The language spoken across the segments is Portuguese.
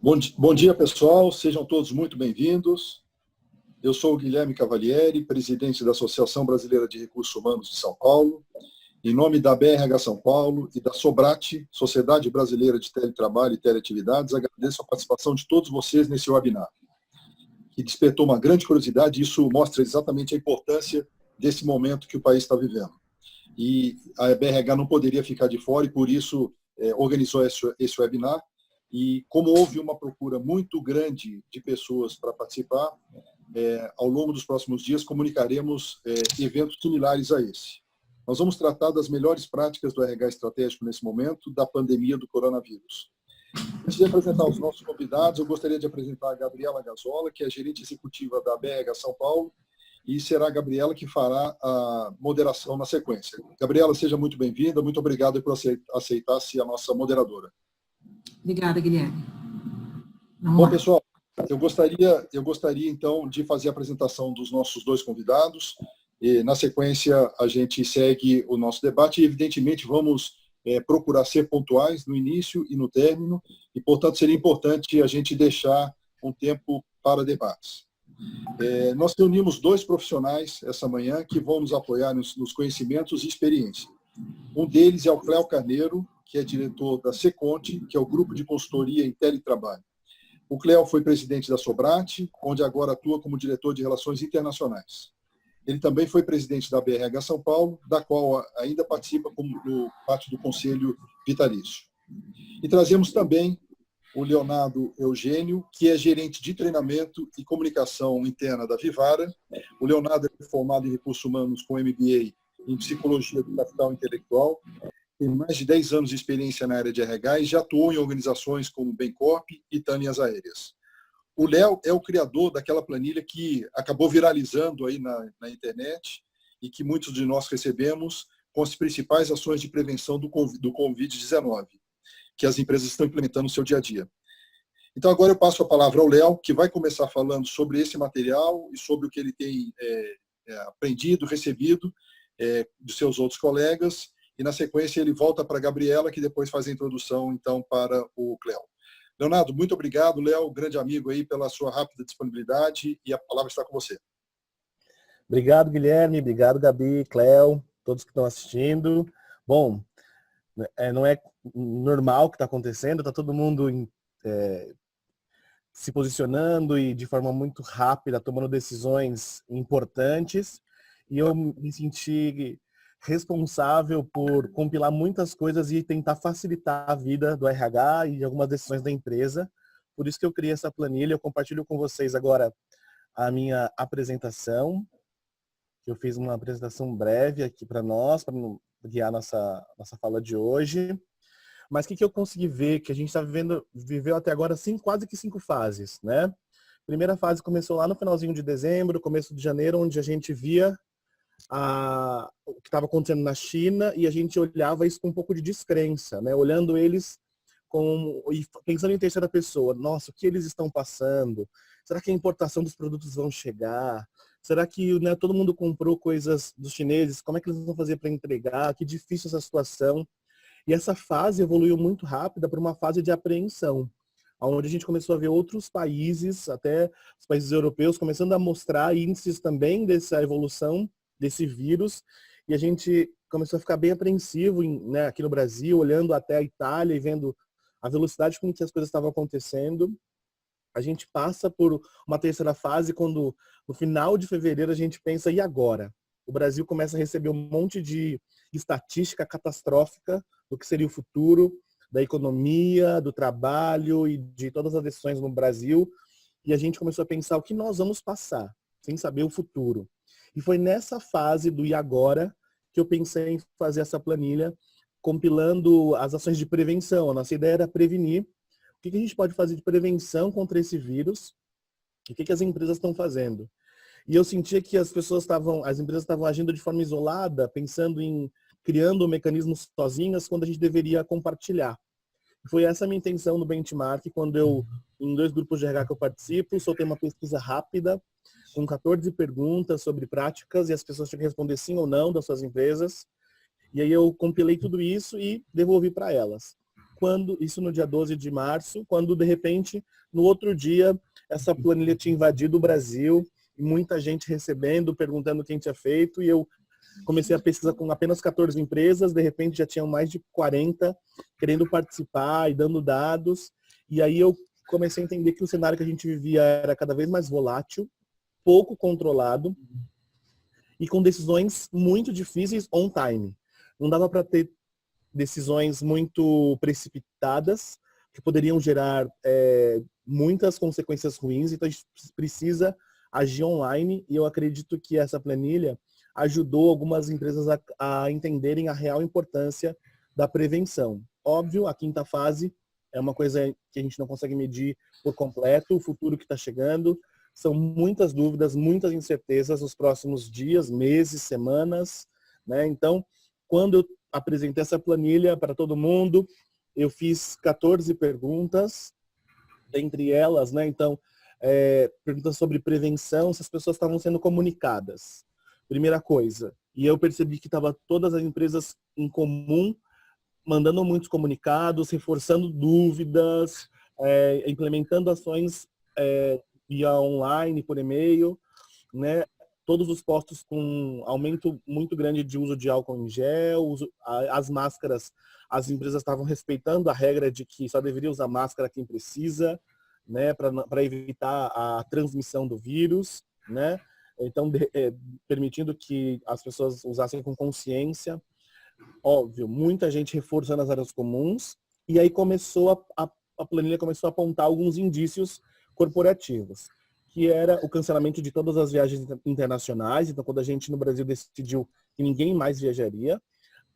Bom dia, pessoal. Sejam todos muito bem-vindos. Eu sou o Guilherme Cavalieri, presidente da Associação Brasileira de Recursos Humanos de São Paulo. Em nome da BRH São Paulo e da Sobrate, Sociedade Brasileira de Teletrabalho e Teleatividades, agradeço a participação de todos vocês nesse webinar, que despertou uma grande curiosidade, e isso mostra exatamente a importância desse momento que o país está vivendo. E a BRH não poderia ficar de fora e, por isso, organizou esse webinar. E como houve uma procura muito grande de pessoas para participar, ao longo dos próximos dias comunicaremos eventos similares a esse. Nós vamos tratar das melhores práticas do RH estratégico nesse momento da pandemia do coronavírus. Antes de apresentar os nossos convidados, eu gostaria de apresentar a Gabriela Gazzola, que é gerente executiva da BRH São Paulo, e será a Gabriela que fará a moderação na sequência. Gabriela, seja muito bem-vinda, muito obrigado por aceitar-se a nossa moderadora. Obrigada, Guilherme. Bom, pessoal, eu gostaria então de fazer a apresentação dos nossos dois convidados e, na sequência, a gente segue o nosso debate e, evidentemente, vamos procurar ser pontuais no início e no término e, portanto, seria importante a gente deixar um tempo para debates. Nós reunimos dois profissionais essa manhã que vão nos apoiar nos conhecimentos e experiência. Um deles é o Cléo Carneiro, que é diretor da Seconte, que é o Grupo de Consultoria em Teletrabalho. O Cléo foi presidente da Sobrate, onde agora atua como diretor de Relações Internacionais. Ele também foi presidente da BRH São Paulo, da qual ainda participa como parte do Conselho Vitalício. E trazemos também o Leonardo Eugênio, que é gerente de treinamento e comunicação interna da Vivara. O Leonardo é formado em Recursos Humanos com MBA em Psicologia do Capital Intelectual, tem mais de 10 anos de experiência na área de RH e já atuou em organizações como Bencorp e Tânias Aéreas. O Léo é o criador daquela planilha que acabou viralizando aí na internet e que muitos de nós recebemos com as principais ações de prevenção do Covid-19, que as empresas estão implementando no seu dia a dia. Então, agora eu passo a palavra ao Léo, que vai começar falando sobre esse material e sobre o que ele tem aprendido, recebido dos seus outros colegas, e, na sequência, ele volta para a Gabriela, que depois faz a introdução, então, para o Cléo. Leonardo, muito obrigado. Léo, grande amigo aí, pela sua rápida disponibilidade, e a palavra está com você. Obrigado, Guilherme. Obrigado, Gabi, Cléo, todos que estão assistindo. Bom, não é normal o que está acontecendo, está todo mundo se posicionando e de forma muito rápida, tomando decisões importantes, e eu me senti responsável por compilar muitas coisas e tentar facilitar a vida do RH e algumas decisões da empresa. Por isso que eu criei essa planilha. Eu compartilho com vocês agora a minha apresentação. Eu fiz uma apresentação breve aqui para nós, para guiar nossa fala de hoje. Mas o que eu consegui ver? Que a gente viveu até agora quase que 5 fases, né? A primeira fase começou lá no finalzinho de dezembro, começo de janeiro, onde a gente via o que estava acontecendo na China e a gente olhava isso com um pouco de descrença, né? Olhando eles e pensando em terceira pessoa. Nossa, o que eles estão passando? Será que a importação dos produtos vão chegar? Será que todo mundo comprou coisas dos chineses? Como é que eles vão fazer para entregar? Que difícil essa situação. E essa fase evoluiu muito rápida para uma fase de apreensão, onde a gente começou a ver outros países, até os países europeus, começando a mostrar índices também dessa evolução desse vírus, e a gente começou a ficar bem apreensivo aqui no Brasil, olhando até a Itália e vendo a velocidade com que as coisas estavam acontecendo. A gente passa por uma terceira fase quando, no final de fevereiro, a gente pensa, e agora? O Brasil começa a receber um monte de estatística catastrófica do que seria o futuro da economia, do trabalho e de todas as decisões no Brasil, e a gente começou a pensar o que nós vamos passar, sem saber o futuro. E foi nessa fase do e agora que eu pensei em fazer essa planilha, compilando as ações de prevenção. A nossa ideia era prevenir. O que a gente pode fazer de prevenção contra esse vírus? E o que as empresas estão fazendo? E eu sentia que as empresas estavam agindo de forma isolada, pensando em criando mecanismos sozinhas, quando a gente deveria compartilhar. Foi essa a minha intenção no benchmark, quando eu, em 2 grupos de RH que eu participo, soltei uma pesquisa rápida, com 14 perguntas sobre práticas, e as pessoas tinham que responder sim ou não das suas empresas. E aí eu compilei tudo isso e devolvi para elas. isso no dia 12 de março, quando de repente, no outro dia, essa planilha tinha invadido o Brasil, e muita gente recebendo, perguntando quem tinha feito, e eu comecei a pesquisa com apenas 14 empresas, de repente já tinham mais de 40 querendo participar e dando dados, e aí eu comecei a entender que o cenário que a gente vivia era cada vez mais volátil, pouco controlado, e com decisões muito difíceis on time. Não dava para ter decisões muito precipitadas, que poderiam gerar muitas consequências ruins, então a gente precisa agir online, e eu acredito que essa planilha ajudou algumas empresas a entenderem a real importância da prevenção. Óbvio, a quinta fase é uma coisa que a gente não consegue medir por completo, o futuro que está chegando, são muitas dúvidas, muitas incertezas nos próximos dias, meses, semanas, né? Então, quando eu apresentei essa planilha para todo mundo, eu fiz 14 perguntas, entre elas, né? Então, perguntas sobre prevenção, se as pessoas estavam sendo comunicadas. Primeira coisa. E eu percebi que estava todas as empresas em comum, mandando muitos comunicados, reforçando dúvidas, implementando ações via online, por e-mail, né? Todos os postos com aumento muito grande de uso de álcool em gel, as máscaras, as empresas estavam respeitando a regra de que só deveria usar máscara quem precisa, né, para evitar a transmissão do vírus, né? Então, permitindo que as pessoas usassem com consciência. Óbvio, muita gente reforçando as áreas comuns, e aí a planilha começou a apontar alguns indícios corporativos, que era o cancelamento de todas as viagens internacionais. Então, quando a gente no Brasil decidiu que ninguém mais viajaria,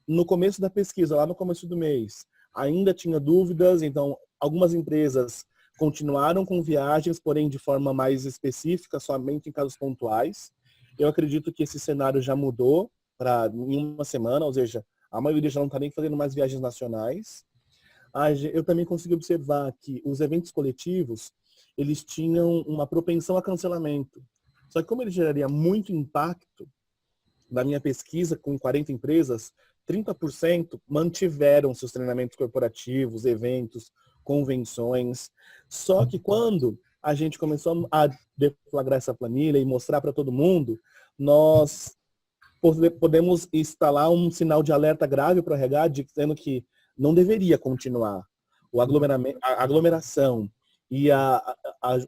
no começo da pesquisa, lá no começo do mês, ainda tinha dúvidas, então algumas empresas continuaram com viagens, porém de forma mais específica, somente em casos pontuais. Eu acredito que esse cenário já mudou em uma semana, ou seja, a maioria já não está nem fazendo mais viagens nacionais. Eu também consegui observar que os eventos coletivos, eles tinham uma propensão a cancelamento. Só que como ele geraria muito impacto, na minha pesquisa com 40 empresas, 30% mantiveram seus treinamentos corporativos, eventos, convenções. Só que quando a gente começou a deflagrar essa planilha e mostrar para todo mundo, nós podemos instalar um sinal de alerta grave para o RH, dizendo que não deveria continuar. A aglomeração e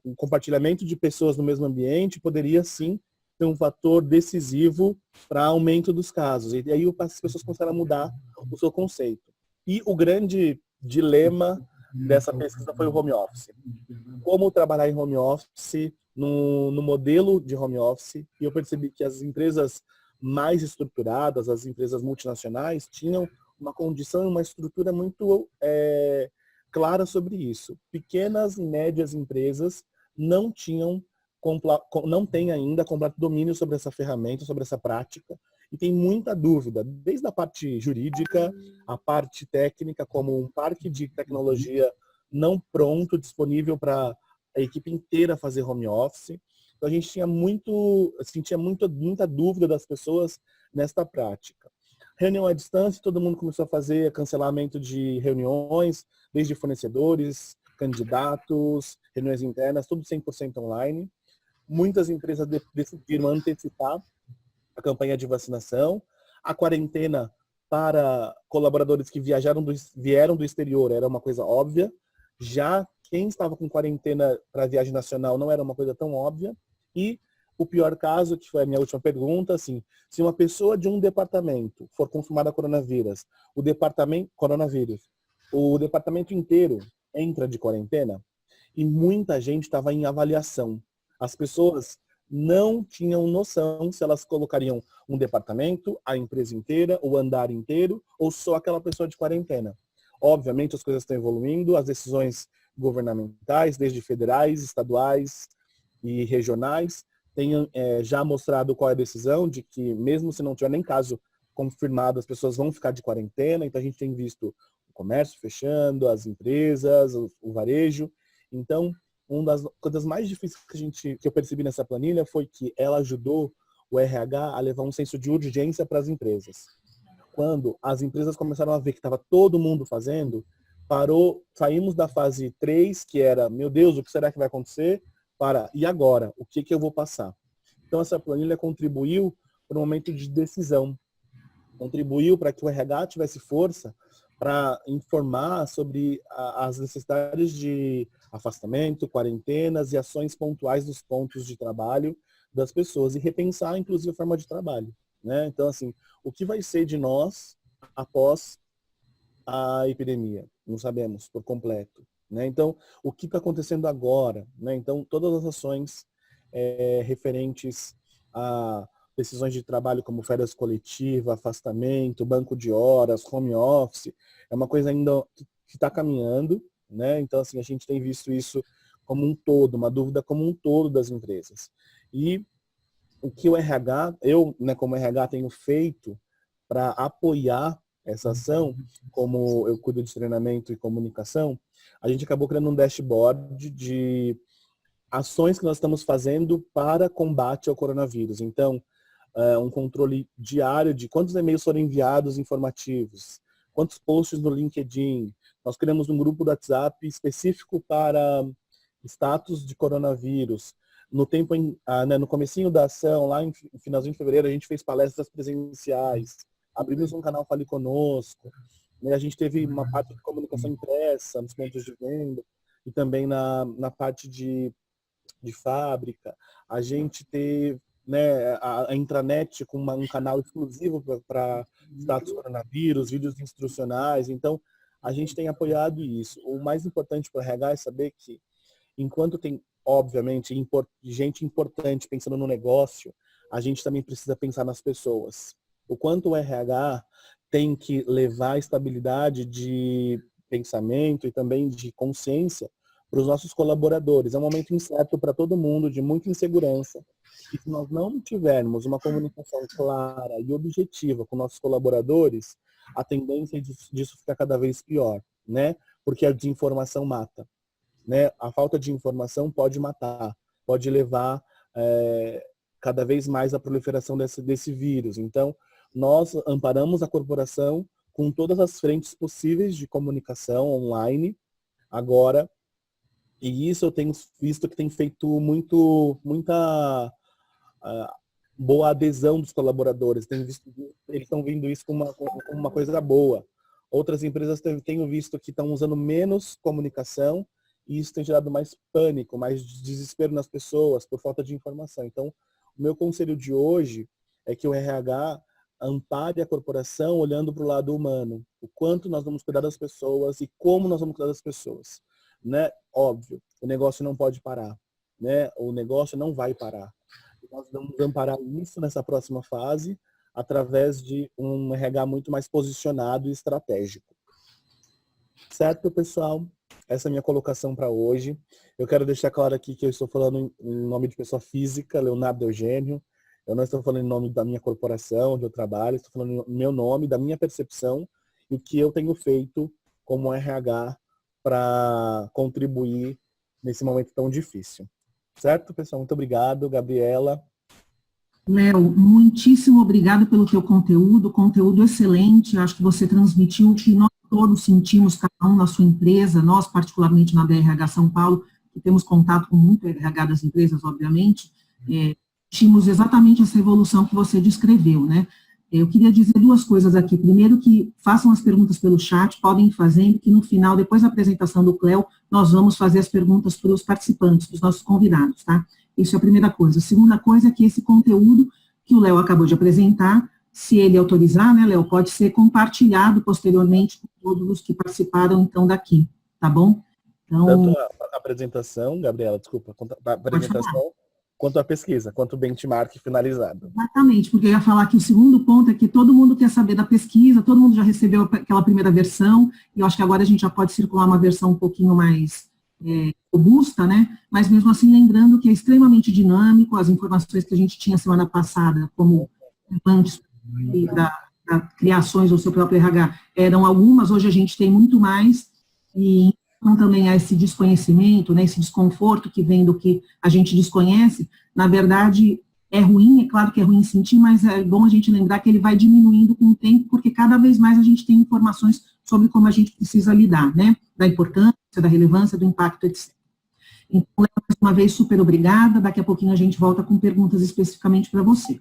o compartilhamento de pessoas no mesmo ambiente poderia sim ser um fator decisivo para aumento dos casos. E aí as pessoas começaram a mudar o seu conceito. E o grande dilema dessa pesquisa foi o home office. Como trabalhar em home office, no modelo de home office, e eu percebi que as empresas mais estruturadas, as empresas multinacionais, tinham uma condição e uma estrutura muito clara sobre isso. Pequenas e médias empresas não têm ainda completo domínio sobre essa ferramenta, sobre essa prática, e tem muita dúvida, desde a parte jurídica, a parte técnica, como um parque de tecnologia não pronto, disponível para a equipe inteira fazer home office. Então a gente sentia muita dúvida das pessoas nesta prática. Reunião à distância, todo mundo começou a fazer cancelamento de reuniões, desde fornecedores, candidatos, reuniões internas, tudo 100% online. Muitas empresas decidiram antecipar a campanha de vacinação. A quarentena para colaboradores que vieram do exterior era uma coisa óbvia. Já quem estava com quarentena para viagem nacional não era uma coisa tão óbvia. E o pior caso, que foi a minha última pergunta, assim, se uma pessoa de um departamento for confirmada coronavírus, o departamento inteiro entra de quarentena, e muita gente estava em avaliação. As pessoas não tinham noção se elas colocariam um departamento, a empresa inteira, o andar inteiro, ou só aquela pessoa de quarentena. Obviamente as coisas estão evoluindo, as decisões governamentais, desde federais, estaduais e regionais, têm já mostrado qual é a decisão de que, mesmo se não tiver nem caso confirmado, as pessoas vão ficar de quarentena. Então a gente tem visto o comércio fechando, as empresas, o varejo. Então, uma das coisas mais difíceis que eu percebi nessa planilha foi que ela ajudou o RH a levar um senso de urgência para as empresas. Quando as empresas começaram a ver que estava todo mundo fazendo, saímos da fase 3, que era, meu Deus, o que será que vai acontecer? Para, e agora? O que eu vou passar? Então, essa planilha contribuiu para um momento de decisão. Contribuiu para que o RH tivesse força para informar sobre as necessidades de afastamento, quarentenas e ações pontuais dos pontos de trabalho das pessoas e repensar, inclusive, a forma de trabalho, né? Então, assim, o que vai ser de nós após a epidemia? Não sabemos por completo, né? Então, o que está acontecendo agora, né? Então, todas as ações referentes a decisões de trabalho como férias coletivas, afastamento, banco de horas, home office, é uma coisa ainda que está caminhando, né? Então, assim, a gente tem visto isso como um todo, uma dúvida como um todo das empresas. E o que o RH, eu, né, como RH, tenho feito para apoiar essa ação, como eu cuido de treinamento e comunicação, a gente acabou criando um dashboard de ações que nós estamos fazendo para combate ao coronavírus. Então, um controle diário de quantos e-mails foram enviados informativos, quantos posts no LinkedIn. Nós criamos um grupo do WhatsApp específico para status de coronavírus. No comecinho da ação, lá em finalzinho de fevereiro, a gente fez palestras presenciais, abrimos um canal Fale Conosco, né? A gente teve uma parte de comunicação impressa nos pontos de venda e também na parte de fábrica. A gente teve, né, a intranet com um canal exclusivo para status coronavírus, vídeos instrucionais. Então, a gente tem apoiado isso. O mais importante para o RH é saber que, enquanto tem, obviamente, gente importante pensando no negócio, a gente também precisa pensar nas pessoas. O quanto o RH tem que levar a estabilidade de pensamento e também de consciência para os nossos colaboradores. É um momento incerto para todo mundo, de muita insegurança. E se nós não tivermos uma comunicação clara e objetiva com nossos colaboradores, a tendência disso ficar cada vez pior, né? Porque a desinformação mata, né? A falta de informação pode matar, pode levar cada vez mais à proliferação desse vírus. Então, nós amparamos a corporação com todas as frentes possíveis de comunicação online agora. E isso eu tenho visto que tem feito muita boa adesão dos colaboradores. Eles estão vendo isso como uma coisa boa. Outras empresas tenho visto que estão usando menos comunicação e isso tem gerado mais pânico, mais desespero nas pessoas por falta de informação. Então, o meu conselho de hoje é que o RH ampare a corporação olhando para o lado humano. O quanto nós vamos cuidar das pessoas e como nós vamos cuidar das pessoas. Né? Óbvio, o negócio não pode parar, né? O negócio não vai parar. Nós vamos amparar isso nessa próxima fase através de um RH muito mais posicionado e estratégico. Certo, pessoal? Essa é a minha colocação para hoje. Eu quero deixar claro aqui que eu estou falando em nome de pessoa física, Leonardo Eugênio. Eu não estou falando em nome da minha corporação, onde eu trabalho, estou falando em meu nome, da minha percepção e o que eu tenho feito como RH para contribuir nesse momento tão difícil. Certo, pessoal? Muito obrigado, Gabriela. Léo, muitíssimo obrigado pelo teu conteúdo excelente. Acho que você transmitiu o que nós todos sentimos, cada um na sua empresa, nós particularmente na DRH São Paulo, que temos contato com muito RH das empresas, obviamente, sentimos exatamente essa evolução que você descreveu, né? Eu queria dizer duas coisas aqui. Primeiro, que façam as perguntas pelo chat, podem ir fazendo, que no final, depois da apresentação do Cléo, nós vamos fazer as perguntas para os participantes, para os nossos convidados, tá? Isso é a primeira coisa. A segunda coisa é que esse conteúdo que o Léo acabou de apresentar, se ele autorizar, né, Léo, pode ser compartilhado posteriormente com todos os que participaram, então, daqui, tá bom? Então, tanto a apresentação, Gabriela, desculpa, a apresentação, quanto a pesquisa, quanto o benchmark finalizado. Exatamente, porque eu ia falar que o segundo ponto é que todo mundo quer saber da pesquisa, todo mundo já recebeu aquela primeira versão, e eu acho que agora a gente já pode circular uma versão um pouquinho mais robusta, né? Mas mesmo assim, lembrando que é extremamente dinâmico, as informações que a gente tinha semana passada, como antes da criações do seu próprio RH, eram algumas, hoje a gente tem muito mais, e então também há esse desconhecimento, né, esse desconforto que vem do que a gente desconhece. Na verdade, é ruim, é claro que é ruim sentir, mas é bom a gente lembrar que ele vai diminuindo com o tempo, porque cada vez mais a gente tem informações sobre como a gente precisa lidar, né? Da importância, da relevância, do impacto, etc. Então, mais uma vez, super obrigada. Daqui a pouquinho a gente volta com perguntas especificamente para você.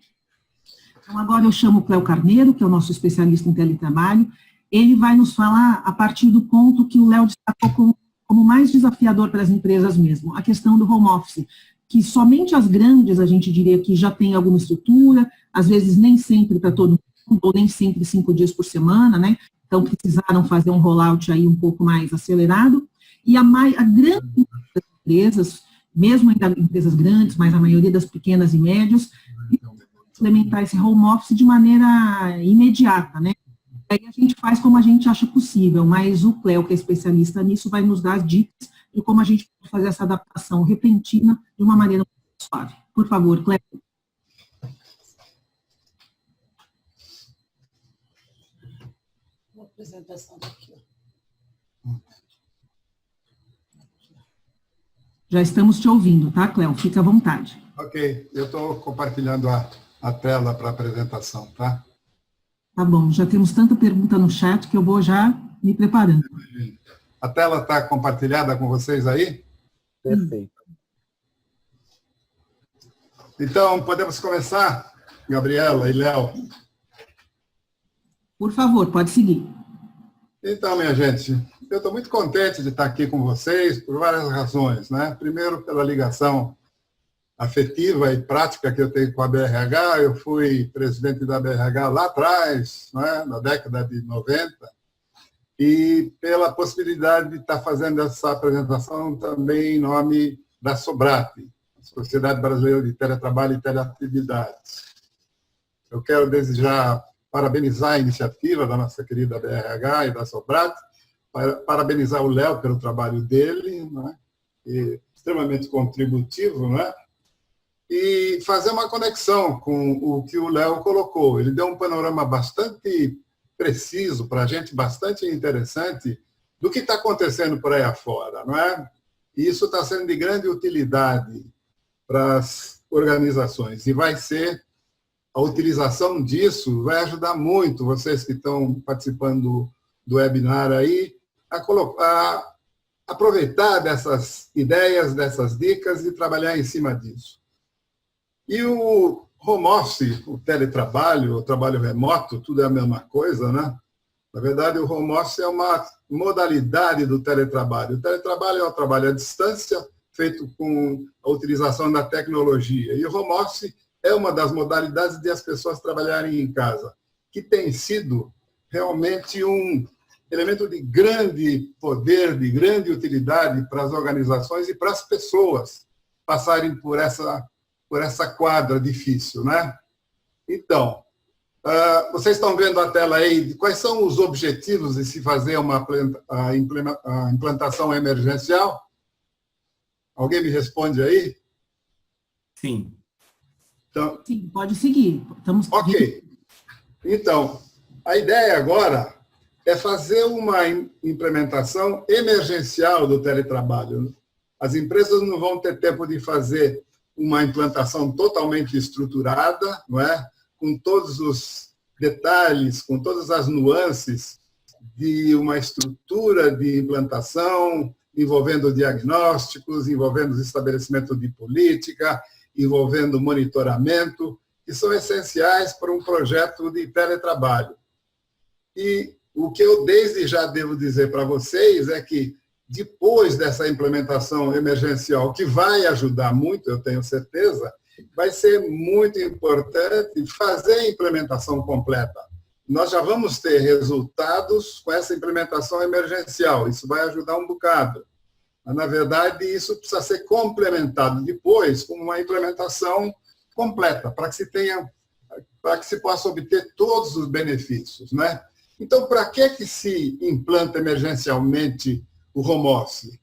Então, agora eu chamo o Cléo Carneiro, que é o nosso especialista em teletrabalho. Ele vai nos falar a partir do ponto que o Léo destacou como mais desafiador para as empresas mesmo, a questão do home office, que somente as grandes, a gente diria que já tem alguma estrutura, às vezes nem sempre para todo mundo, ou nem sempre 5 dias por semana, né? Então, precisaram fazer um rollout aí um pouco mais acelerado. E a grande das empresas, mesmo ainda empresas grandes, mas a maioria das pequenas e médias, implementar esse home office de maneira imediata, né? Aí a gente faz como a gente acha possível, mas o Cléo, que é especialista nisso, vai nos dar dicas de como a gente pode fazer essa adaptação repentina de uma maneira muito suave. Por favor, Cléo. Uma apresentação daqui. Já estamos te ouvindo, tá, Cléo? Fica à vontade. Ok, eu estou compartilhando a tela para a apresentação, tá? Tá bom, já temos tanta pergunta no chat que eu vou já me preparando. A tela está compartilhada com vocês aí? Perfeito. Então, podemos começar, Gabriela e Léo? Por favor, pode seguir. Então, minha gente, eu estou muito contente de estar aqui com vocês por várias razões, né? Primeiro, pela ligação afetiva e prática que eu tenho com a BRH. Eu fui presidente da BRH lá atrás, né, na década de 90, e pela possibilidade de estar fazendo essa apresentação também em nome da Sobrat, Sociedade Brasileira de Teletrabalho e Teleatividades. Eu quero desde já parabenizar a iniciativa da nossa querida BRH e da Sobrat, parabenizar o Léo pelo trabalho dele, né, extremamente contributivo, né, e fazer uma conexão com o que o Léo colocou. Ele deu um panorama bastante preciso para a gente, bastante interessante, do que está acontecendo por aí afora, não é? E isso está sendo de grande utilidade para as organizações. E vai ser, a utilização disso vai ajudar muito vocês que estão participando do webinar aí, a aproveitar dessas ideias, dessas dicas e trabalhar em cima disso. E o home office, o teletrabalho, o trabalho remoto, tudo é a mesma coisa, né? Na verdade, o home office é uma modalidade do teletrabalho. O teletrabalho é um trabalho à distância, feito com a utilização da tecnologia. E o home office é uma das modalidades de as pessoas trabalharem em casa, que tem sido realmente um elemento de grande poder, de grande utilidade para as organizações e para as pessoas passarem por essa quadra difícil, né? Então, vocês estão vendo a tela aí, quais são os objetivos de se fazer a implantação emergencial? Alguém me responde aí? Sim. Então, Sim, pode seguir. Estamos... Ok. Então, a ideia agora é fazer uma implementação emergencial do teletrabalho. As empresas não vão ter tempo de fazer uma implantação totalmente estruturada, não é? Com todos os detalhes, com todas as nuances de uma estrutura de implantação, envolvendo diagnósticos, envolvendo estabelecimento de política, envolvendo monitoramento, que são essenciais para um projeto de teletrabalho. E o que eu desde já devo dizer para vocês é que, depois dessa implementação emergencial, que vai ajudar muito, eu tenho certeza, vai ser muito importante fazer a implementação completa. Nós já vamos ter resultados com essa implementação emergencial, isso vai ajudar um bocado. Mas, na verdade, isso precisa ser complementado depois com uma implementação completa, para que se possa obter todos os benefícios, né? Então, para que se implanta emergencialmente o home office?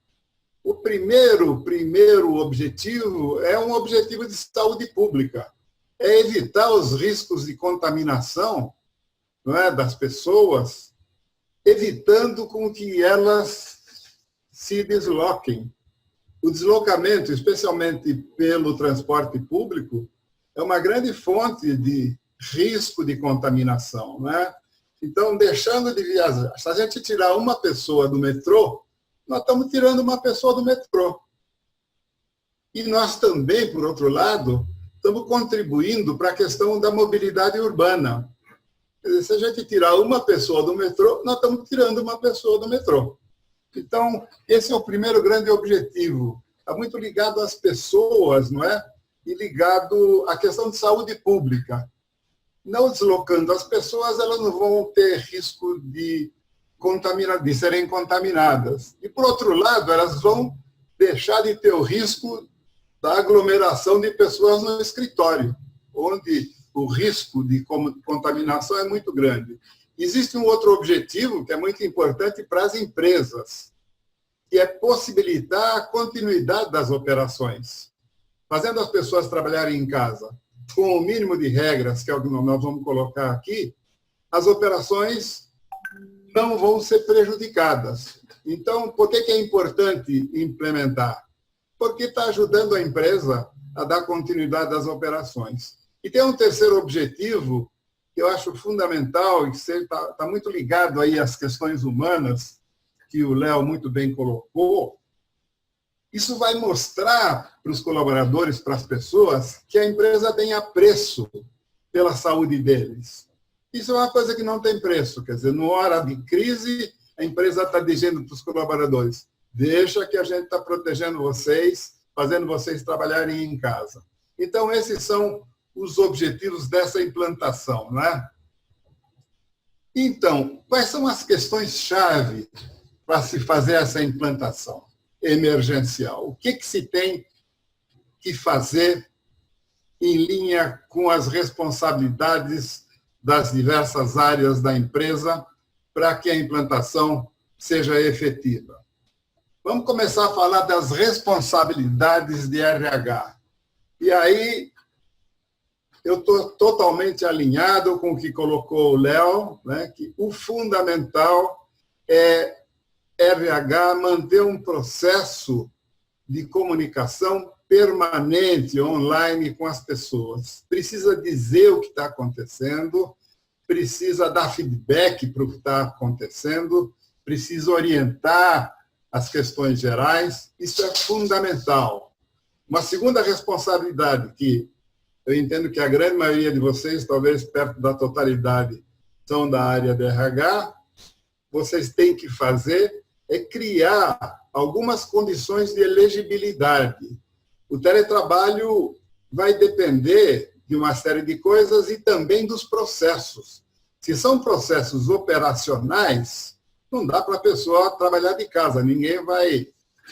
O primeiro objetivo é um objetivo de saúde pública, é evitar os riscos de contaminação, não é, das pessoas, evitando com que elas se desloquem. O deslocamento, especialmente pelo transporte público, é uma grande fonte de risco de contaminação, né? Então, deixando de viajar. Se a gente tirar uma pessoa do metrô, nós estamos tirando uma pessoa do metrô. E nós também, por outro lado, estamos contribuindo para a questão da mobilidade urbana. Quer dizer, se a gente tirar uma pessoa do metrô, nós estamos tirando uma pessoa do metrô. Então, esse é o primeiro grande objetivo. Está muito ligado às pessoas, não é? E ligado à questão de saúde pública. Não deslocando as pessoas, elas não vão ter risco de serem contaminadas. E, por outro lado, elas vão deixar de ter o risco da aglomeração de pessoas no escritório, onde o risco de contaminação é muito grande. Existe um outro objetivo que é muito importante para as empresas, que é possibilitar a continuidade das operações, fazendo as pessoas trabalharem em casa, com o mínimo de regras, que é o que nós vamos colocar aqui, as operações não vão ser prejudicadas. Então, por que é importante implementar? Porque está ajudando a empresa a dar continuidade às operações. E tem um terceiro objetivo, que eu acho fundamental, e que está muito ligado aí às questões humanas, que o Léo muito bem colocou. Isso vai mostrar para os colaboradores, para as pessoas, que a empresa tem apreço pela saúde deles. Isso é uma coisa que não tem preço. Quer dizer, numa hora de crise, a empresa está dizendo para os colaboradores: deixa que a gente está protegendo vocês, fazendo vocês trabalharem em casa. Então, esses são os objetivos dessa implantação, né? Então, quais são as questões-chave para se fazer essa implantação emergencial? O que se tem que fazer em linha com as responsabilidades das diversas áreas da empresa para que a implantação seja efetiva? Vamos começar a falar das responsabilidades de RH. E aí, eu estou totalmente alinhado com o que colocou o Léo, né, que o fundamental é RH manter um processo de comunicação permanente, online, com as pessoas. Precisa dizer o que está acontecendo, precisa dar feedback para o que está acontecendo, precisa orientar as questões gerais. Isso é fundamental. Uma segunda responsabilidade que eu entendo que a grande maioria de vocês, talvez perto da totalidade, são da área de RH, vocês têm que fazer é criar algumas condições de elegibilidade. O teletrabalho vai depender de uma série de coisas e também dos processos. Se são processos operacionais, não dá para a pessoa trabalhar de casa, ninguém vai,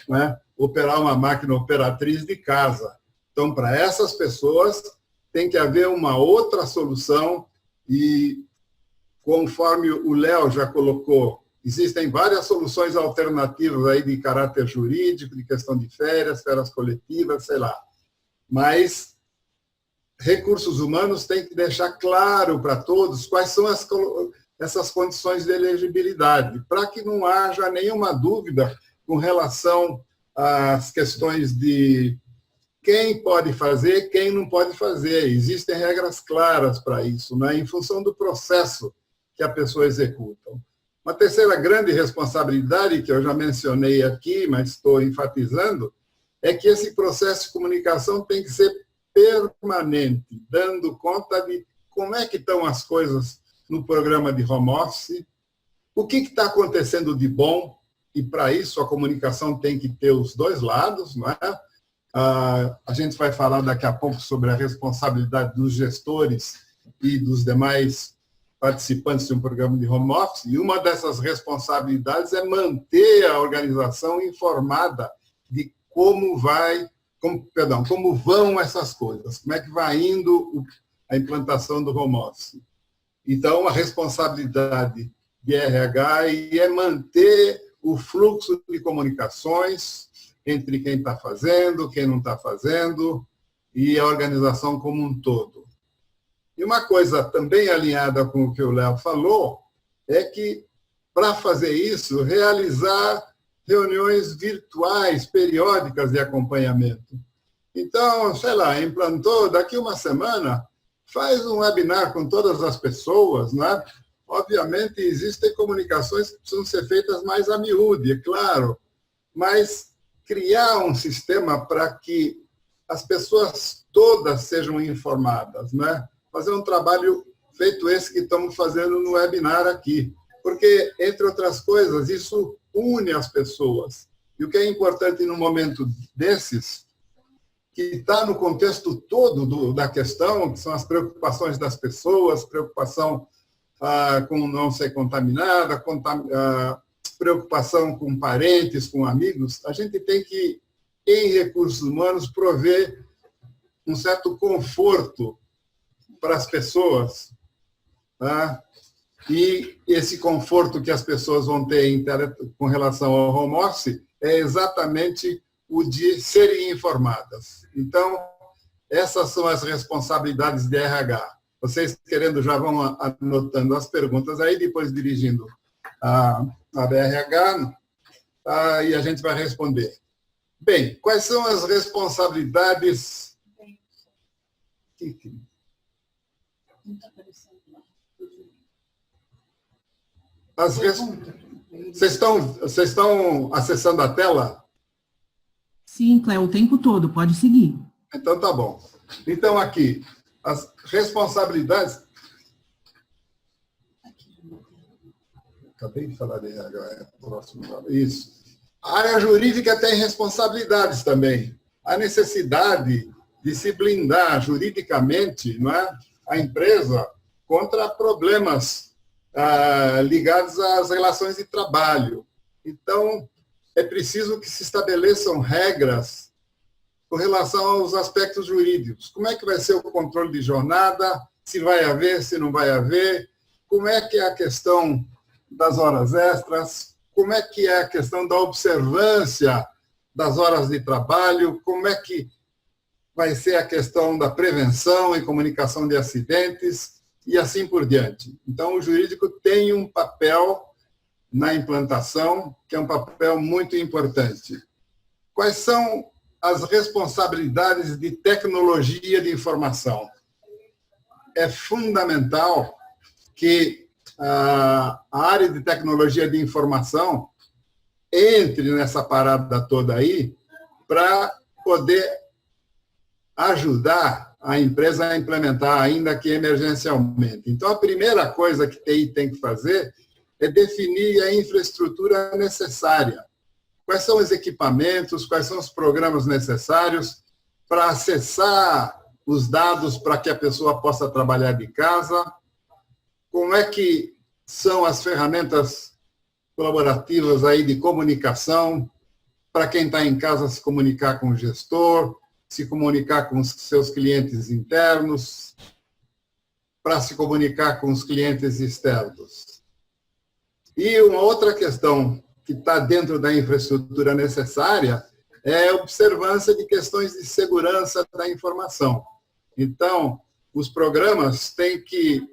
né, operar uma máquina operatriz de casa. Então, para essas pessoas, tem que haver uma outra solução e, conforme o Léo já colocou, existem várias soluções alternativas aí de caráter jurídico, de questão de férias coletivas, sei lá. Mas recursos humanos têm que deixar claro para todos quais são essas condições de elegibilidade, para que não haja nenhuma dúvida com relação às questões de quem pode fazer, quem não pode fazer. Existem regras claras para isso, né, em função do processo que a pessoa executa. Uma terceira grande responsabilidade, que eu já mencionei aqui, mas estou enfatizando, é que esse processo de comunicação tem que ser permanente, dando conta de como é que estão as coisas no programa de home office, o que está acontecendo de bom, e para isso a comunicação tem que ter os dois lados, não é? A gente vai falar daqui a pouco sobre a responsabilidade dos gestores e dos demais participantes de um programa de home office, e uma dessas responsabilidades é manter a organização informada de como vão essas coisas, como é que vai indo a implantação do home office. Então, a responsabilidade de RH é manter o fluxo de comunicações entre quem está fazendo, quem não está fazendo, e a organização como um todo. E uma coisa também alinhada com o que o Léo falou, é que, para fazer isso, realizar reuniões virtuais, periódicas de acompanhamento. Então, sei lá, implantou, daqui uma semana, faz um webinar com todas as pessoas, né? Obviamente, existem comunicações que precisam ser feitas mais a miúde, é claro, mas criar um sistema para que as pessoas todas sejam informadas, né? Fazer um trabalho feito esse que estamos fazendo no webinar aqui, porque, entre outras coisas, isso une as pessoas. E o que é importante num momento desses, que está no contexto todo da questão, que são as preocupações das pessoas, preocupação com não ser contaminada, preocupação com parentes, com amigos, a gente tem que, em recursos humanos, prover um certo conforto para as pessoas, tá? E esse conforto que as pessoas vão ter com relação ao home office é exatamente o de serem informadas. Então, essas são as responsabilidades de RH. Vocês, querendo, já vão anotando as perguntas aí, depois dirigindo a BRH, e a gente vai responder. Bem, quais são as responsabilidades... Não está aparecendo lá. Vocês estão acessando a tela? Sim, Cléo, o tempo todo, pode seguir. Então, tá bom. Então, aqui, as responsabilidades... Acabei de falar de RH, próximo. Isso. A área jurídica tem responsabilidades também. A necessidade de se blindar juridicamente, não é, a empresa contra problemas ligados às relações de trabalho. Então, é preciso que se estabeleçam regras com relação aos aspectos jurídicos. Como é que vai ser o controle de jornada? Se vai haver, se não vai haver? Como é que é a questão das horas extras? Como é que é a questão da observância das horas de trabalho? Como é que vai ser a questão da prevenção e comunicação de acidentes? E assim por diante. Então, o jurídico tem um papel na implantação, que é um papel muito importante. Quais são as responsabilidades de tecnologia de informação? É fundamental que a área de tecnologia de informação entre nessa parada toda aí para poder ajudar a empresa a implementar, ainda que emergencialmente. Então, a primeira coisa que TI tem que fazer é definir a infraestrutura necessária. Quais são os equipamentos, quais são os programas necessários para acessar os dados para que a pessoa possa trabalhar de casa, como é que são as ferramentas colaborativas aí de comunicação, para quem está em casa se comunicar com o gestor, se comunicar com os seus clientes internos, para se comunicar com os clientes externos. E uma outra questão que está dentro da infraestrutura necessária é a observância de questões de segurança da informação. Então, os programas têm que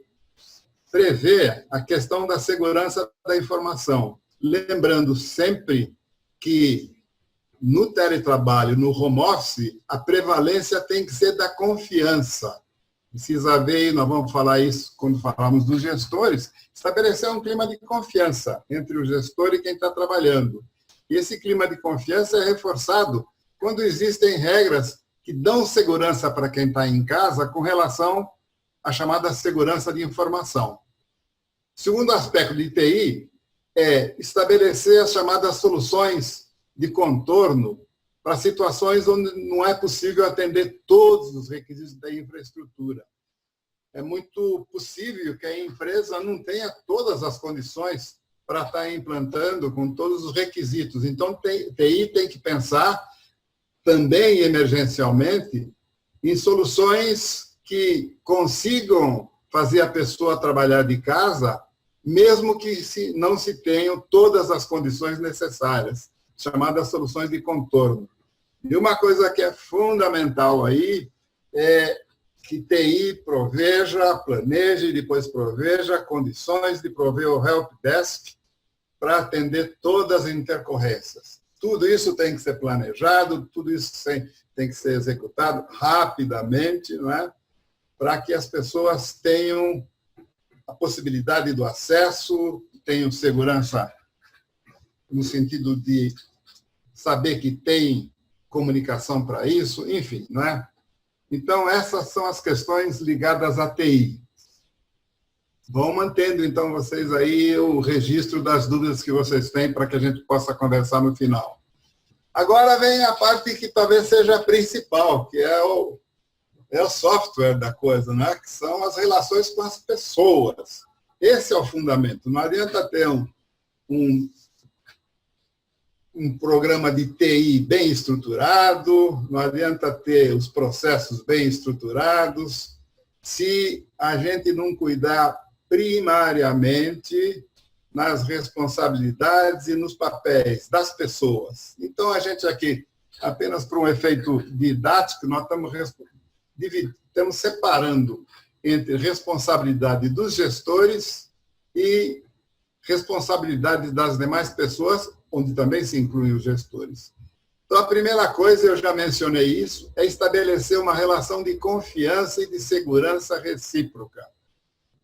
prever a questão da segurança da informação, lembrando sempre que no teletrabalho, no home office, a prevalência tem que ser da confiança. Precisa haver, nós vamos falar isso quando falamos dos gestores, estabelecer um clima de confiança entre o gestor e quem está trabalhando. E esse clima de confiança é reforçado quando existem regras que dão segurança para quem está em casa com relação à chamada segurança de informação. Segundo aspecto de TI é estabelecer as chamadas soluções de contorno para situações onde não é possível atender todos os requisitos da infraestrutura. É muito possível que a empresa não tenha todas as condições para estar implantando com todos os requisitos. Então, TI tem que pensar também emergencialmente em soluções que consigam fazer a pessoa trabalhar de casa, mesmo que não se tenham todas as condições necessárias, chamadas soluções de contorno. E uma coisa que é fundamental aí é que TI proveja, planeje e depois proveja condições de prover o help desk para atender todas as intercorrências. Tudo isso tem que ser planejado, tudo isso tem que ser executado rapidamente, não é? Para que as pessoas tenham a possibilidade do acesso, tenho segurança no sentido de saber que tem comunicação para isso, enfim, não é? Então, essas são as questões ligadas à TI. Vão mantendo, então, vocês aí o registro das dúvidas que vocês têm para que a gente possa conversar no final. Agora vem a parte que talvez seja a principal, que é o software da coisa, né? Que são as relações com as pessoas. Esse é o fundamento. Não adianta ter um programa de TI bem estruturado, não adianta ter os processos bem estruturados, se a gente não cuidar primariamente nas responsabilidades e nos papéis das pessoas. Então, a gente aqui, apenas por um efeito didático, nós estamos separando entre responsabilidade dos gestores e responsabilidade das demais pessoas, onde também se incluem os gestores. Então, a primeira coisa, eu já mencionei isso, é estabelecer uma relação de confiança e de segurança recíproca.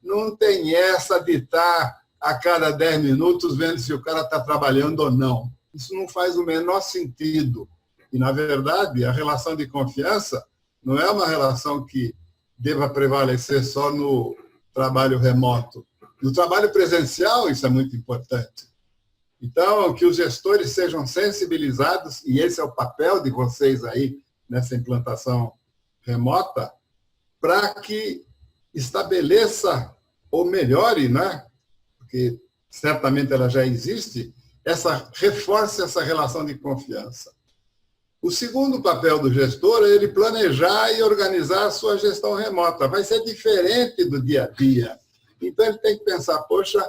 Não tem essa de estar a cada 10 minutos vendo se o cara está trabalhando ou não. Isso não faz o menor sentido. E, na verdade, a relação de confiança não é uma relação que deva prevalecer só no trabalho remoto. No trabalho presencial, isso é muito importante. Então, que os gestores sejam sensibilizados, e esse é o papel de vocês aí nessa implantação remota, para que estabeleça ou melhore, né? Porque certamente ela já existe, reforce essa relação de confiança. O segundo papel do gestor é ele planejar e organizar a sua gestão remota. Vai ser diferente do dia a dia. Então, ele tem que pensar, poxa,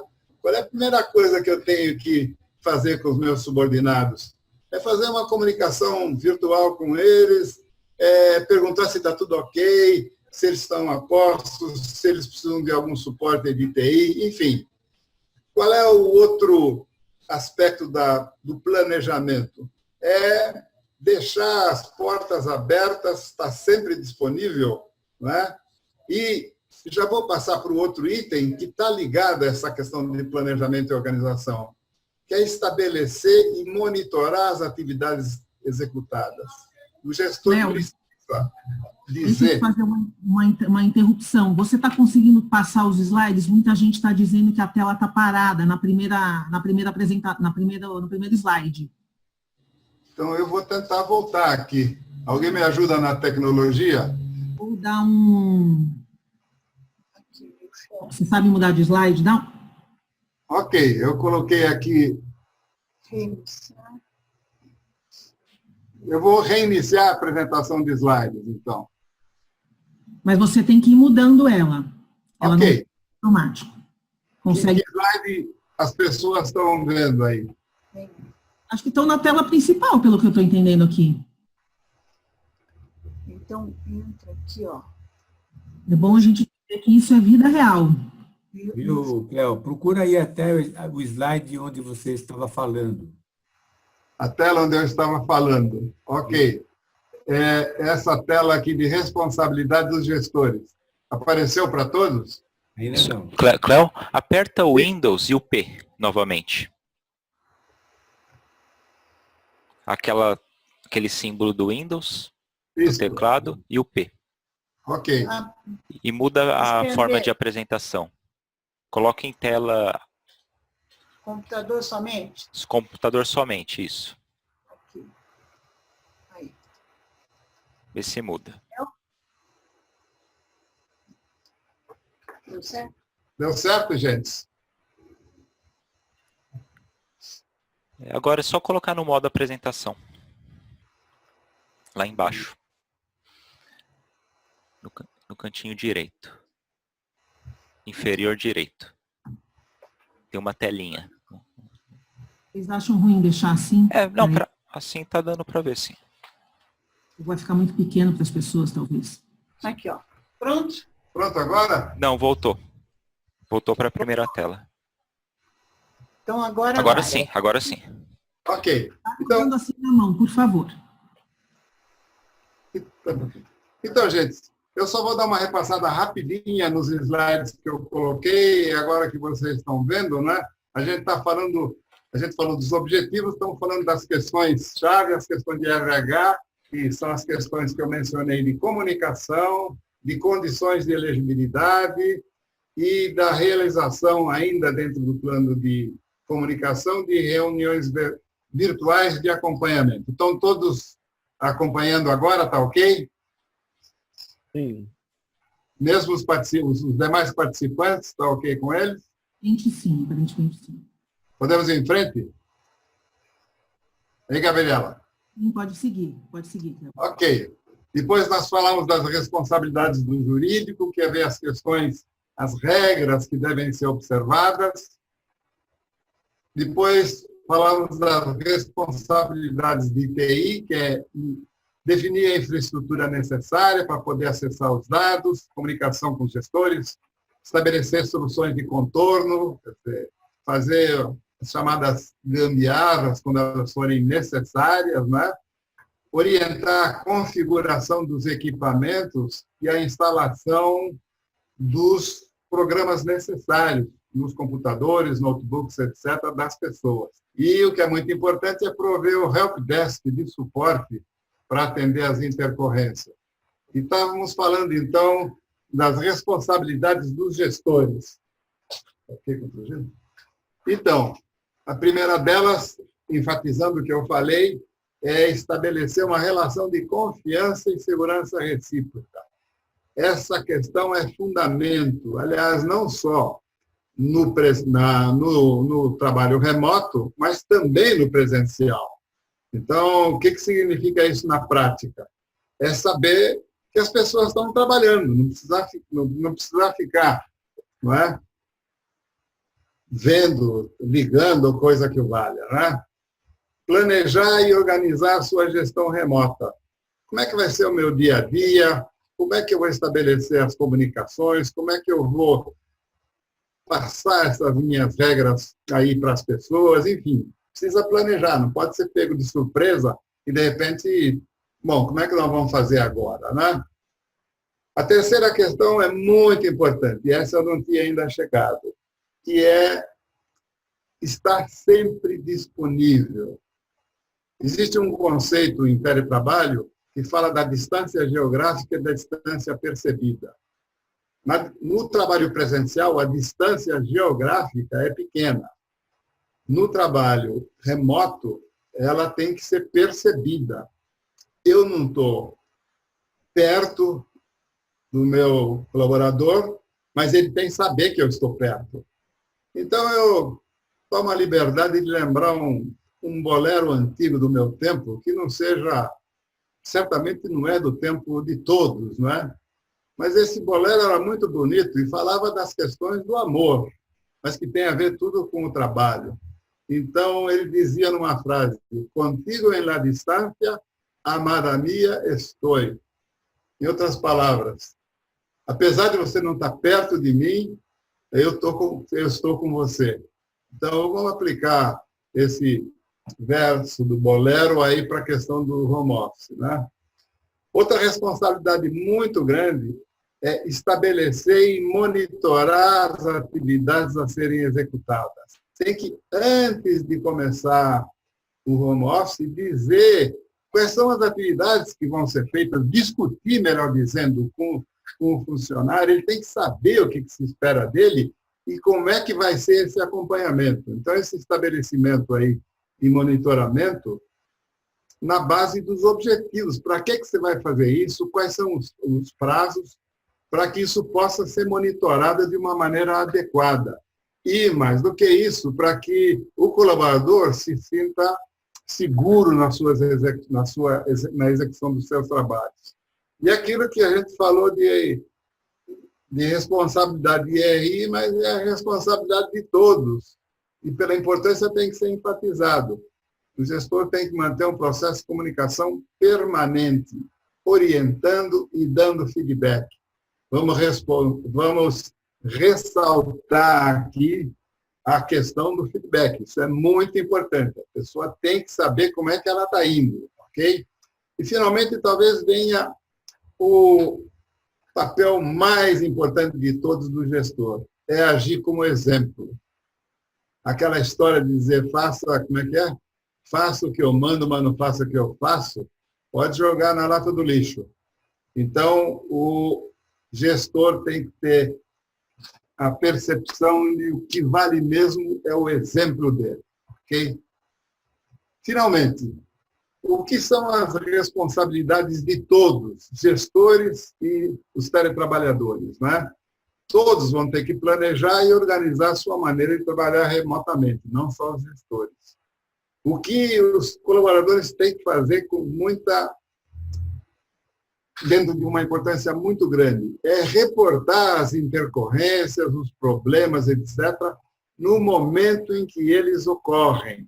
qual é a primeira coisa que eu tenho que fazer com os meus subordinados? É fazer uma comunicação virtual com eles, perguntar se está tudo ok, se eles estão a postos, se eles precisam de algum suporte de TI, enfim. Qual é o outro aspecto do planejamento? É deixar as portas abertas, estar sempre disponível, né? E já vou passar para o outro item que está ligado a essa questão de planejamento e organização, que é estabelecer e monitorar as atividades executadas. O gestor precisa dizer... Deixa eu fazer uma interrupção. Você está conseguindo passar os slides? Muita gente está dizendo que a tela está parada no primeiro slide. Então, eu vou tentar voltar aqui. Alguém me ajuda na tecnologia? Vou dar Você sabe mudar de slide? Não? Ok, eu coloquei aqui. Eu vou reiniciar a apresentação de slides, então. Mas você tem que ir mudando ela. Ela ok. Não é automático. Consegue... Que slide as pessoas estão vendo aí? Acho que estão na tela principal, pelo que eu estou entendendo aqui. Então, entra aqui, ó. É bom a gente ver que isso é vida real. Viu, Cléo? Procura aí até o slide onde você estava falando. A tela onde eu estava falando. Ok. Essa tela aqui de responsabilidade dos gestores. Apareceu para todos? Ainda não. Cléo, aperta o Windows e o P novamente. Aquele símbolo do Windows, Isso. o teclado e o P. Ok. E muda a forma de apresentação. Coloque em tela... Computador somente? Computador somente, isso. Aqui. Aí. Vê se muda. Deu certo? Deu certo, gente? Agora é só colocar no modo apresentação. Lá embaixo. No cantinho direito. Inferior direito. Tem uma telinha. Vocês acham ruim deixar assim? Não, assim tá dando para ver, sim. Vai ficar muito pequeno para as pessoas, talvez. Aqui, ó. Pronto? Pronto agora? Não, voltou. Voltou para a primeira tela. Então, agora Agora vai. sim, agora sim. Ok. Então, assim na mão, por favor. Então, gente, Eu só vou dar uma repassada rapidinha nos slides que eu coloquei, agora que vocês estão vendo, né? A gente falou dos objetivos, estamos falando das questões-chave, as questões de RH, que são as questões que eu mencionei de comunicação, de condições de elegibilidade e da realização, ainda dentro do plano de comunicação, de reuniões virtuais de acompanhamento. Estão todos acompanhando agora, tá ok? Sim. Mesmo os demais participantes, está ok com eles? Aparentemente sim. Podemos ir em frente? Aí, Gabriela? Pode seguir. Ok. Depois nós falamos das responsabilidades do jurídico, que é ver as questões, as regras que devem ser observadas. Depois falamos das responsabilidades de TI, que é definir a infraestrutura necessária para poder acessar os dados, comunicação com os gestores, estabelecer soluções de contorno, fazer as chamadas gambiarras quando elas forem necessárias, né? Orientar a configuração dos equipamentos e a instalação dos programas necessários nos computadores, notebooks, etc., das pessoas. E o que é muito importante é prover o helpdesk de suporte para atender as intercorrências. E estávamos falando, então, das responsabilidades dos gestores. Então, a primeira delas, enfatizando o que eu falei, é estabelecer uma relação de confiança e segurança recíproca. Essa questão é fundamento, aliás, não só no trabalho remoto, mas também no presencial. Então, o que significa isso na prática? É saber que as pessoas estão trabalhando, não precisar ficar, não é? Vendo, ligando, coisa que valha, né? Planejar e organizar a sua gestão remota. Como é que vai ser o meu dia a dia? Como é que eu vou estabelecer as comunicações? Como é que eu vou passar essas minhas regras aí para as pessoas? Enfim, precisa planejar, não pode ser pego de surpresa e, de repente, bom, como é que nós vamos fazer agora, né? A terceira questão é muito importante, e essa eu não tinha ainda chegado, que é estar sempre disponível. Existe um conceito em teletrabalho que fala da distância geográfica e da distância percebida. No trabalho presencial, a distância geográfica é pequena. No trabalho remoto, ela tem que ser percebida. Eu não estou perto do meu colaborador, mas ele tem que saber que eu estou perto. Então, eu tomo a liberdade de lembrar um bolero antigo do meu tempo, que não seja, certamente não é do tempo de todos, não é? Mas esse bolero era muito bonito e falava das questões do amor, mas que tem a ver tudo com o trabalho. Então, ele dizia numa frase, contigo en la distancia, amada mía, estoy. Em outras palavras, apesar de você não estar perto de mim, eu estou com você. Então, vamos aplicar esse verso do bolero aí para a questão do home office, né? Outra responsabilidade muito grande é estabelecer e monitorar as atividades a serem executadas. Tem que, antes de começar o home office, dizer quais são as atividades que vão ser feitas, discutir, melhor dizendo, com o funcionário, ele tem que saber o que se espera dele e como é que vai ser esse acompanhamento. Então, esse estabelecimento aí de monitoramento na base dos objetivos. Para que você vai fazer isso? Quais são os prazos para que isso possa ser monitorado de uma maneira adequada? E, mais do que isso, para que o colaborador se sinta seguro na execução dos seus trabalhos. E aquilo que a gente falou de responsabilidade de RI, mas é a responsabilidade de todos. E pela importância tem que ser enfatizado. O gestor tem que manter um processo de comunicação permanente, orientando e dando feedback. Vamos ressaltar aqui a questão do feedback. Isso é muito importante. A pessoa tem que saber como é que ela está indo, ok? E, finalmente, talvez venha papel mais importante de todos do gestor é agir como exemplo. Aquela história de dizer, faça, como é que é? Faça o que eu mando, mas não faça o que eu faço, pode jogar na lata do lixo. Então, o gestor tem que ter a percepção de o que vale mesmo é o exemplo dele. Ok? Finalmente, o que são as responsabilidades de todos, gestores e os teletrabalhadores, né? Todos vão ter que planejar e organizar a sua maneira de trabalhar remotamente, não só os gestores. O que os colaboradores têm que fazer com muita, dentro de uma importância muito grande, é reportar as intercorrências, os problemas, etc., no momento em que eles ocorrem.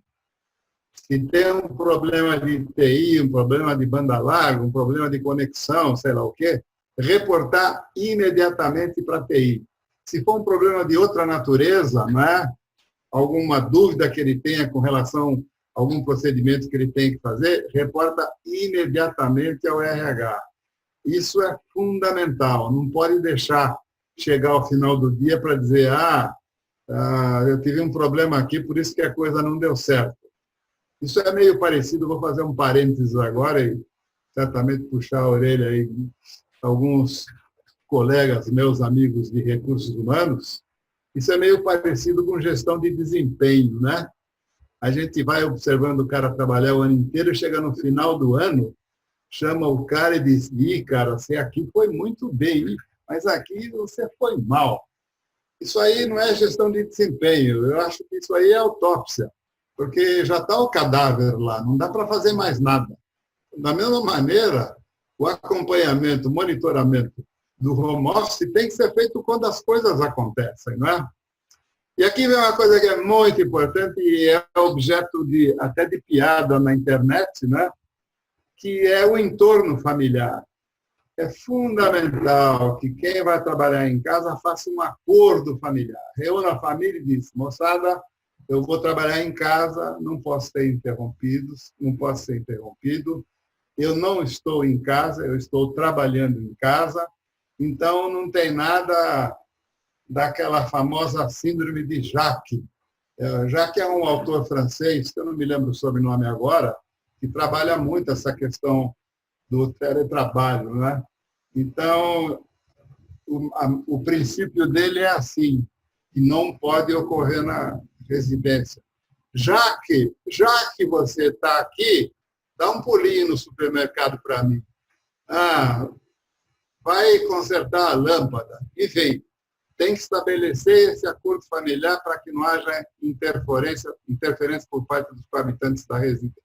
Se tem um problema de TI, um problema de banda larga, um problema de conexão, sei lá o quê, reportar imediatamente para a TI. Se for um problema de outra natureza, né, alguma dúvida que ele tenha com relação a algum procedimento que ele tem que fazer, reporta imediatamente ao RH. Isso é fundamental, não pode deixar chegar ao final do dia para dizer eu tive um problema aqui, por isso que a coisa não deu certo. Isso é meio parecido, vou fazer um parênteses agora e certamente puxar a orelha aí de alguns colegas, meus amigos de recursos humanos. Isso é meio parecido com gestão de desempenho, né? A gente vai observando o cara trabalhar o ano inteiro e chega no final do ano, chama o cara e diz, cara, você aqui foi muito bem, mas aqui você foi mal. Isso aí não é gestão de desempenho, eu acho que isso aí é autópsia, porque já está o cadáver lá, não dá para fazer mais nada. Da mesma maneira, o acompanhamento, o monitoramento do home office tem que ser feito quando as coisas acontecem, não é? E aqui vem uma coisa que é muito importante e é objeto até de piada na internet, né? Que é o entorno familiar. É fundamental que quem vai trabalhar em casa faça um acordo familiar. Reúna a família e diz, moçada, eu vou trabalhar em casa, não posso ser interrompido, eu não estou em casa, eu estou trabalhando em casa, então não tem nada daquela famosa síndrome de Jacques. Jacques é um autor francês, que eu não me lembro o sobrenome agora, que trabalha muito essa questão do teletrabalho, né? Então, o princípio dele é assim, que não pode ocorrer na residência. Já que você está aqui, dá um pulinho no supermercado para mim. Vai consertar a lâmpada. Enfim, tem que estabelecer esse acordo familiar para que não haja interferência por parte dos habitantes da residência.